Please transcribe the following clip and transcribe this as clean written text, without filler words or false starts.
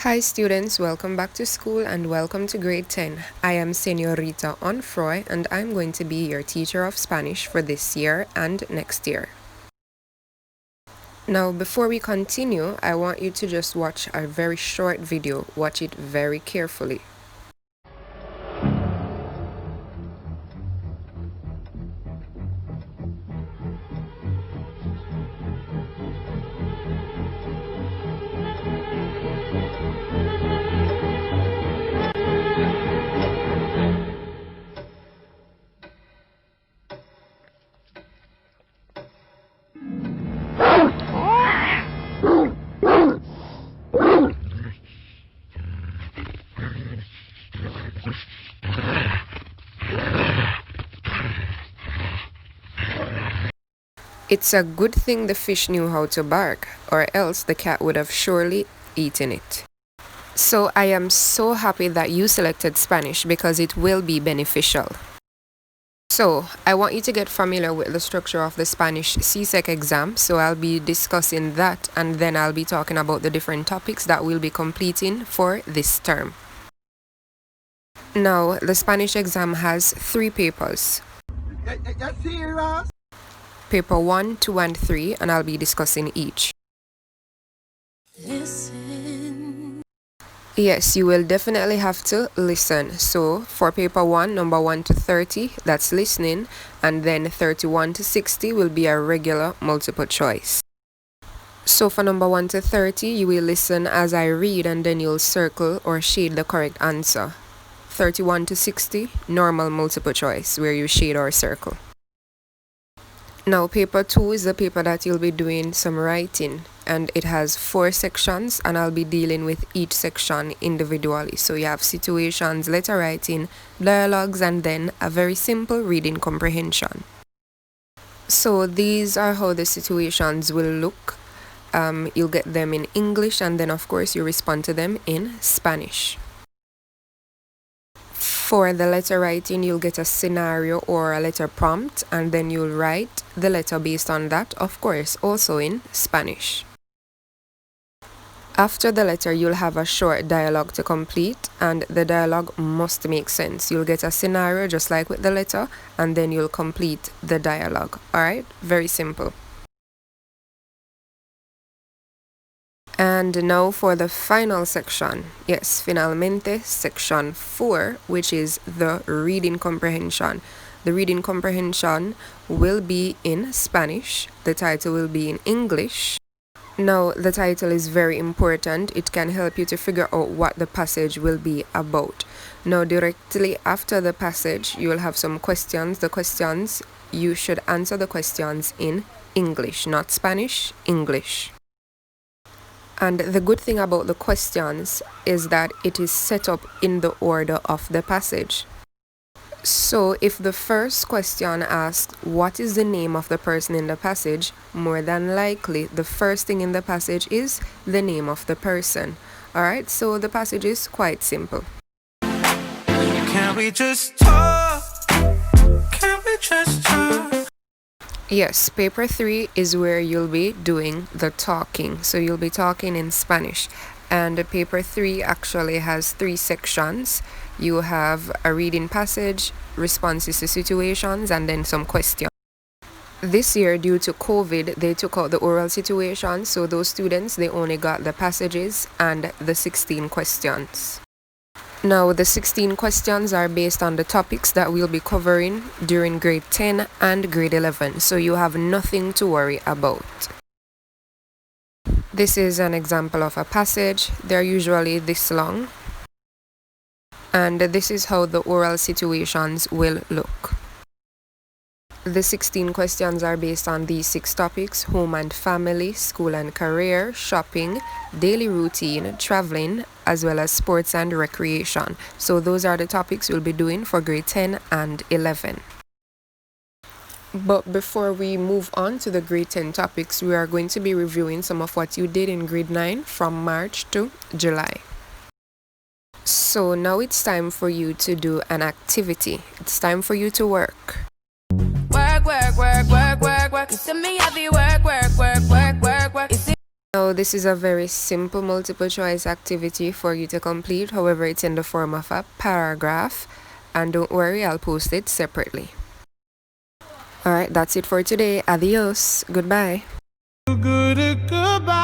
Hi students, welcome back to school and welcome to grade 10. I am Señorita Onfroy and I'm going to be your teacher of Spanish for this year and next year. Now before we continue, I want you to just watch a very short video. Watch it very carefully. It's a good thing the fish knew how to bark, or else the cat would have surely eaten it. So I am so happy that you selected Spanish because it will be beneficial. So I want you to get familiar with the structure of the Spanish CSEC exam. So I'll be discussing that and then I'll be talking about the different topics that we'll be completing for this term. Now, the Spanish exam has 3 papers. Paper 1, 2, and 3, and I'll be discussing each. Listen. Yes, you will definitely have to listen. So, for paper 1, number 1 to 30, that's listening, and then 31 to 60 will be a regular multiple choice. So, for number 1 to 30, you will listen as I read, and then you'll circle or shade the correct answer. 31 to 60, normal multiple choice, where you shade or circle. Now, paper 2 is the paper that you'll be doing some writing, and it has 4 sections, and I'll be dealing with each section individually. So you have situations, letter writing, dialogues, and then a very simple reading comprehension. So these are how the situations will look. You'll get them in English, and then of course you respond to them in Spanish. For the letter writing, you'll get a scenario or a letter prompt, and then you'll write the letter based on that, of course, also in Spanish. After the letter, you'll have a short dialogue to complete, and the dialogue must make sense. You'll get a scenario just like with the letter, and then you'll complete the dialogue. Alright? Very simple. And now for the final section. Yes, finalmente, section 4, which is the reading comprehension. The reading comprehension will be in Spanish. The title will be in English. Now, the title is very important. It can help you to figure out what the passage will be about. Now, directly after the passage, you will have some questions. The questions, you should answer the questions in English, not Spanish, English. And the good thing about the questions is that it is set up in the order of the passage. So if the first question asks, what is the name of the person in the passage? More than likely, the first thing in the passage is the name of the person. Alright, so the passage is quite simple. Can we just talk? Can we just talk? Yes, paper 3 is where you'll be doing the talking. So you'll be talking in Spanish. And paper 3 actually has 3 sections. You have a reading passage, responses to situations, and then some questions. This year, due to COVID, they took out the oral situations. So those students, they only got the passages and the 16 questions. Now, the 16 questions are based on the topics that we'll be covering during grade 10 and grade 11, so you have nothing to worry about. This is an example of a passage. They're usually this long. And this is how the oral situations will look. The 16 questions are based on these 6 topics: home and family, school and career, shopping, daily routine, traveling, as well as sports and recreation. So those are the topics we'll be doing for grade 10 and 11. But before we move on to the grade 10 topics, we are going to be reviewing some of what you did in grade 9 from March to July. So now it's time for you to do an activity. It's time for you to work. Work. You see me heavy work. You see Now, this is a very simple multiple choice activity for you to complete. However, it's in the form of a paragraph. And don't worry, I'll post it separately. Alright, that's it for today. Adios. Goodbye. Goodbye.